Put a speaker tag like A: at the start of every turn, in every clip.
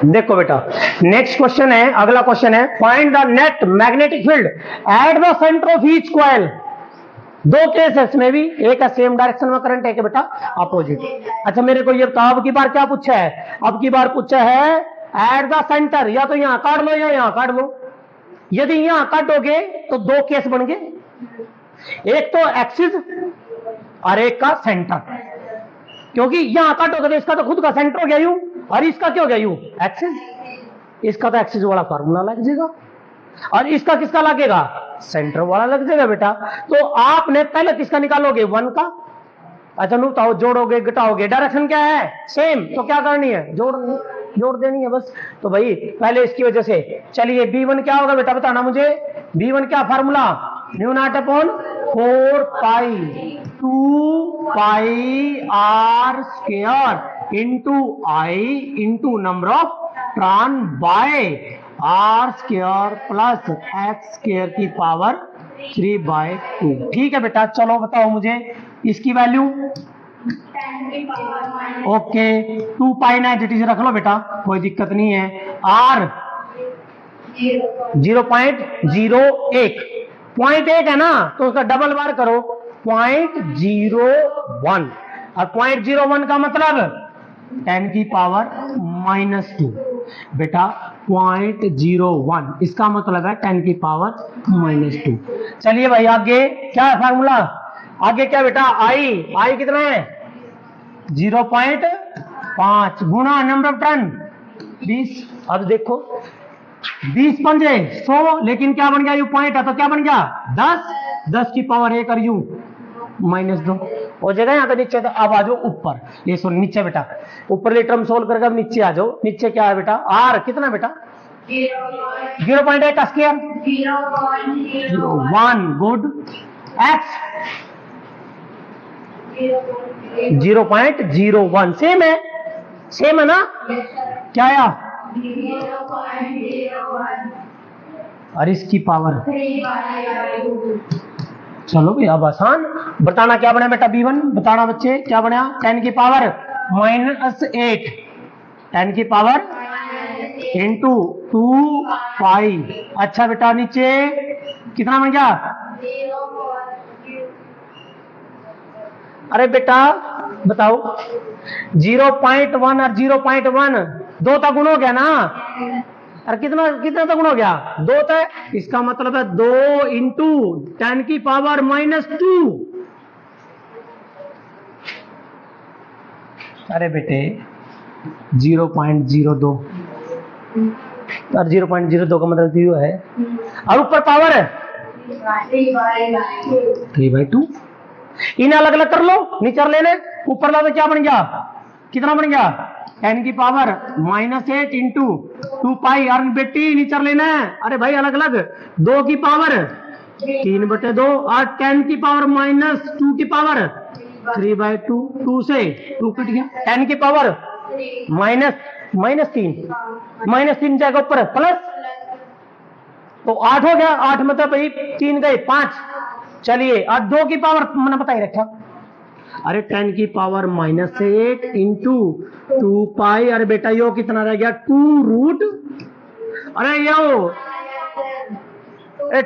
A: देखो बेटा, next question है, अगला क्वेश्चन है, find the net magnetic field at the centre of each coil. दो केस है इसमें भी, एक है सेम डायरेक्शन में करंट, एक है बेटा अपोजिट। अच्छा मेरे को ये बताओ अब की बार क्या पूछा है, अब की बार पूछा है एट द सेंटर, या तो यहां काट लो या यहां काट लो। यदि यहां काटोगे तो दो केस बन गए, एक तो एक्सिस और एक का सेंटर, क्योंकि यहां काटोगे तो इसका तो खुद का सेंटर हो गया यू, और इसका क्या हो गया यू, एक्सिस। इसका तो एक्सिस वाला फार्मूला लग जाएगा और इसका किसका लगेगा, सेंटर वाला लग जाएगा बेटा। तो आपने पहले किसका निकालोगे, वन का। अच्छा नु बताओ, जोड़ोगे घटाओगे, डायरेक्शन क्या है सेम, तो क्या करनी है, जोड़ देनी है बस। तो भाई पहले इसकी वजह से चलिए, B1 क्या होगा बेटा बताना मुझे, B1 क्या formula, mu naught upon 4 pi 2 pi r square into I into number of turn by r square plus x square की पावर 3/2। ठीक है बेटा, चलो बताओ मुझे इसकी वैल्यू। ओके 2 पाई ना जिटी से रख लो बेटा, कोई दिक्कत नहीं है। r 0.01, 0.1 है ना, तो उसका डबल बार करो 0.01, और 0.01 का मतलब 10 की पावर -2 बेटा, 0.01 इसका मतलब है 10 की पावर -2। चलिए भाई आगे क्या है फार्मूला, आगे क्या बेटा, आई कितना है 0.5 गुणा नंबर ऑफ टर्न 20। अब देखो 20 पंजे 100, लेकिन क्या बन गया यू पॉइंट है तो क्या बन गया 10 की पावर 1 और यू -2 हो जाएगा यहाँ पे नीचे। तो अब आ जाओ ऊपर, ये सुन नीचे बेटा, ऊपर ले टर्म सोल्व करके अब नीचे आ जाओ। नीचे क्या है बेटा, आर कितना बेटा 0.1 का स्क्वायर 1, गुड, एक्स 0.01 सेम है ना, क्या आया, और इसकी पावर, चलो भाई अब आसान बताना क्या बना बेटा, B1 बताना बच्चे क्या बना, 10 की पावर -8, 10 की पावर इंटू 2 पाई। अच्छा बेटा नीचे कितना बन गया, अरे बेटा बताओ 0.1 और 0.1 दो तक गुण हो गया ना, और कितना तक गुण हो गया 2 तक, इसका मतलब है 2 इंटू 10 की पावर -2। अरे बेटे 0.02 और 0.02 का मतलब 0 है, और ऊपर पावर है 3/2। इन्हें अलग अलग कर लो, नीचे लेने, ऊपर ला तो क्या बन गया, कितना बन गया 10 की पावर -8 इंटू 2 पाई, और बेटी नीचे लेना है, अरे भाई अलग अलग, 2 की पावर 3/2 और 10 की पावर -2 की पावर 3/2, 2 से 2 कट गया, 10 की पावर -3 जाएगा ऊपर प्लस, तो 8 हो गया, 8 मतलब भाई 3 गए 5। चलिए और 2 की पावर मैंने बता ही रखा, अरे 10 की पावर -8 इंटू 2 पाई, अरे बेटा यो कितना रह गया 2 अरे यो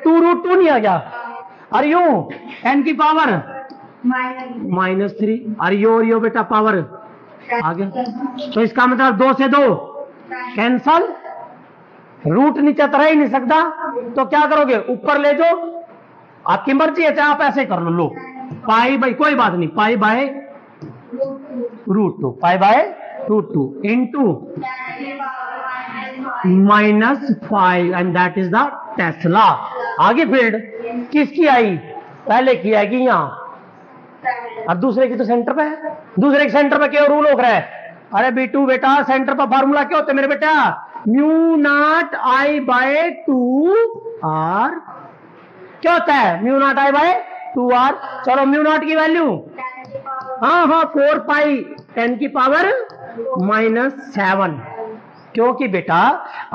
A: 2√2 नहीं आ गया, अरे यो 10 की पावर -3, अरे यो बेटा पावर आ गया, तो इसका मतलब 2 से 2 कैंसल, रूट नीचे तरह ही नहीं सकता, तो क्या करोगे ऊपर ले जाओ, आपकी मर्जी है, चाहे आप ऐसे कर लो, पाई बाई कोई बात नहीं, pi by √2, pi by √2 into -5, and that is the Tesla. आगे फील्ड किसकी आई, पहले की आएगी यहाँ, और दूसरे की तो सेंटर पे है, दूसरे के सेंटर पे क्या रूल हो रहा है, अरे B2 बेटा सेंटर पर फार्मूला क्या होता है मेरे बेटा, mu naught I bye 2R, क्या होता है mu naught I bye 2R। चलो म्यू नॉट की वैल्यू, हाँ 4 पाई 10 की पावर -7, क्योंकि बेटा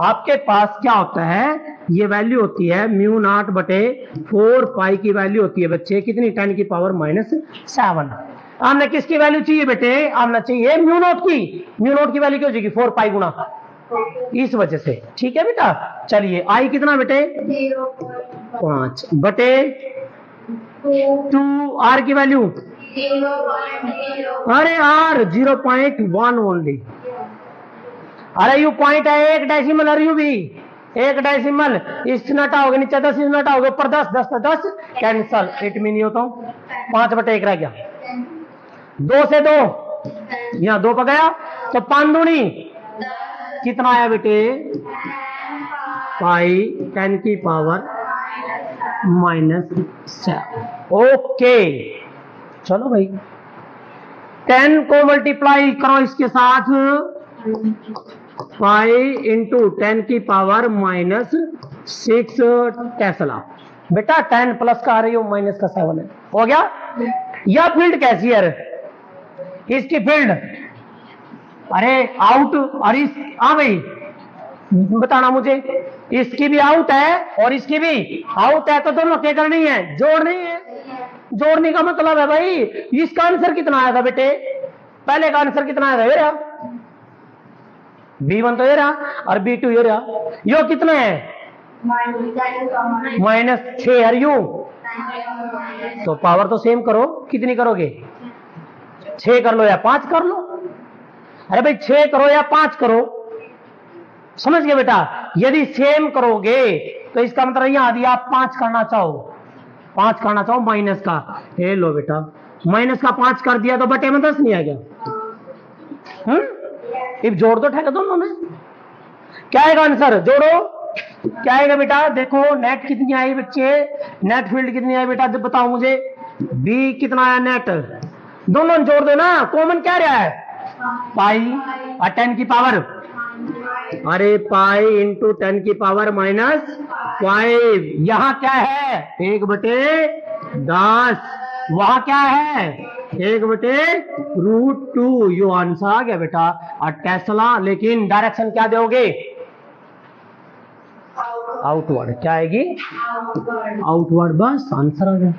A: आपके पास क्या होता है, ये वैल्यू होती है म्यू नॉट बटे 4 पाई की वैल्यू होती है बच्चे कितनी, 10 की पावर -7। हमने किसकी वैल्यू चाहिए बेटे, हमने चाहिए म्यू नॉट की, म्यू नॉट की वैल्यू क्या हो जाएगी 4 पाई गुणा इस वजह से। ठीक है बेटा, चलिए आई कितना बेटे 5 बटे 2, आर की वैल्यू अरे आर 0.1 ओनली। अरे यू पॉइंट है एक डेसिमल, अरे यू भी एक डेसिमल, इस हटाओगे नीचे 10, इस हटाओगे ऊपर 10, 10 तो 10 कैंसल, 8 में नहीं होता हूं, 5 बटे 1 रह गया, 2 से 2 यहाँ 2 पर गया तो 5 दूनी कितना आया बेटे पाई 10 की पावर -7। ओके चलो भाई 10 को मल्टीप्लाई करो इसके साथ, पाई इंटू 10 की पावर -6 टेस्ला। बेटा 10 प्लस का आ रही हो माइनस का 7 है, हो गया। यह फील्ड कैसी है, इसकी फील्ड अरे आउट, और इस भाई बताना मुझे, इसकी भी आउट है और इसकी भी आउट है, तो दोनों क्या करनी है, जोड़नी है। जोड़ने का मतलब है भाई इसका आंसर कितना आया था बेटे, पहले का आंसर कितना आया था, ये रहा B1 तो ये रहा और B2 ये रहा, यो कितना है -6 है यू, तो पावर तो सेम करो, कितनी करोगे 6 कर लो या 5 कर लो, अरे भाई 6 करो या 5 करो, समझ गए बेटा। यदि सेम करोगे तो इसका मतलब यहां यदि आप 5 करना चाहो, 5 करना चाहो माइनस का, ये लो बेटा माइनस का 5 कर दिया तो बटे में 10 नहीं आ गया। अब जोड़ दो ठेका दोनों में, क्या आएगा आंसर, जोड़ो क्या आएगा बेटा, देखो नेट कितनी आई बच्चे, नेट फील्ड कितनी आई बेटा बताओ मुझे, बी कितना आया नेट, दोनों जोड़ दो ना, कॉमन क्या रहा है पाई और 10 की पावर, अरे पाई इंटू 10 की पावर -5, यहां क्या है 1 बटे 10, वहां क्या है 1 बटे √2, यो आंसर आ गया बेटा। और टेस्ला, लेकिन डायरेक्शन क्या दोगे, आउटवर्ड, क्या आएगी आउटवर्ड, बस आंसर आ गया,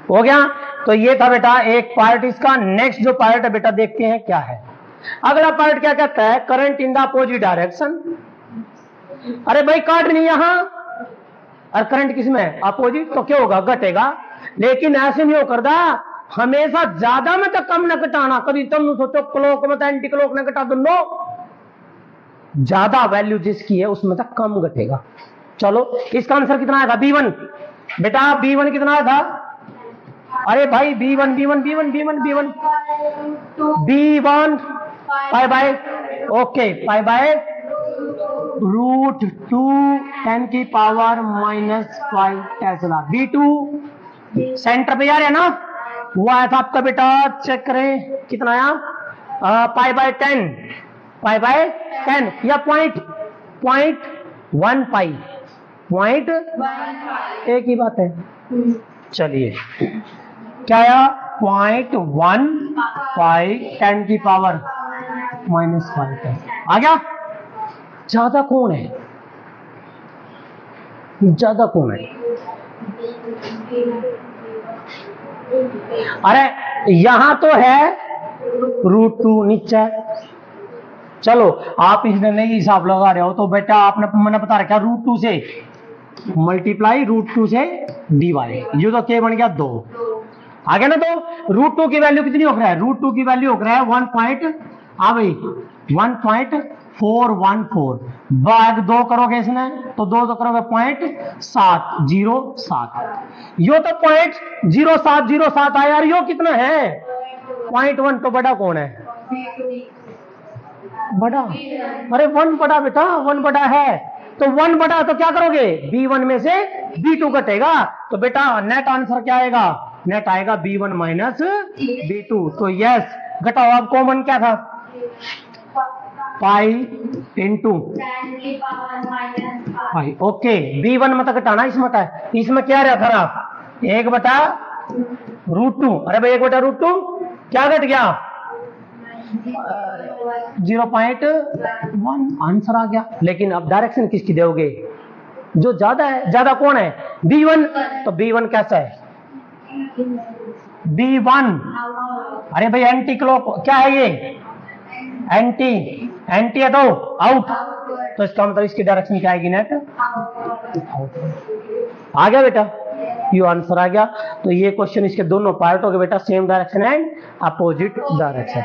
A: हो गया। तो ये था बेटा एक पार्ट इसका। नेक्स्ट जो पार्ट है बेटा देखते हैं क्या है, अगला पार्ट क्या कहता है, current in the opposite direction. अरे भाई काट नहीं यहां, और करंट किसमें अपोजिट, तो क्या होगा घटेगा, लेकिन ऐसे नहीं हो करदा, हमेशा ज्यादा में तो कम न घटाना, कभी तुम सोचो क्लॉक में तो एंटी क्लॉक न घटा दो, नो, ज्यादा वैल्यू जिसकी है उसमें तक कम घटेगा। चलो इसका आंसर कितना आएगा B1, बेटा B1 कितना आया था, अरे भाई B1 pi by, okay pi by √2 10 की पावर -5 टेस्ला। B2 सेंटर पे आ रहा है ना, वो आया था आपका बेटा, चेक करें कितना आया, पाई बाय 10 या पॉइंट 1 पाई, पॉइंट एक ही बात है। चलिए क्या आया 0.1 पाई 10 की पावर -5 आ गया। ज्यादा कौन है, ज्यादा कौन है, अरे यहां तो है √2 नीचे, चलो आप इसने नहीं हिसाब लगा रहे हो तो बेटा आपने मैंने बता रखा √2 से मल्टीप्लाई √2 से डिवाइड, ये तो क्या बन गया 2, आ गया ना। तो √2 की वैल्यू कितनी हो रहा है, √2 की वैल्यू हो रहा है 1.414, भाग 2 करोगे इसमें तो 2 तो करोगे 0.707, यो तो 0.0707 आया, यो कितना है 0.1, तो बड़ा कौन है, बड़ा, अरे 1 बड़ा बेटा, 1 बड़ा है, तो 1 बड़ा तो क्या करोगे B1 में से B2 घटेगा, तो बेटा नेट आंसर क्या आएगा, नेट आएगा B1 -B2, तो यस घटाओ, अब कॉमन क्या था पाई इंटू 5, ओके B1 मत घटाना, इसमें क्या है, इसमें क्या रहा था 1 बटा √2, अरे भाई 1 बटा √2 क्या घट गया 0.1, आंसर आ गया। लेकिन अब डायरेक्शन किसकी दोगे, जो ज्यादा है, ज्यादा कौन है B1, तो B1 कैसा है B1, अरे भाई एंटी क्लॉक क्या है ये, एंटी एंटी है तो आउट, तो इसका मतलब इसकी डायरेक्शन क्या आएगी नेट? आ गया बेटा, ये आंसर आ गया। तो ये क्वेश्चन इसके दोनों पार्ट हो गए बेटा, same direction and opposite direction.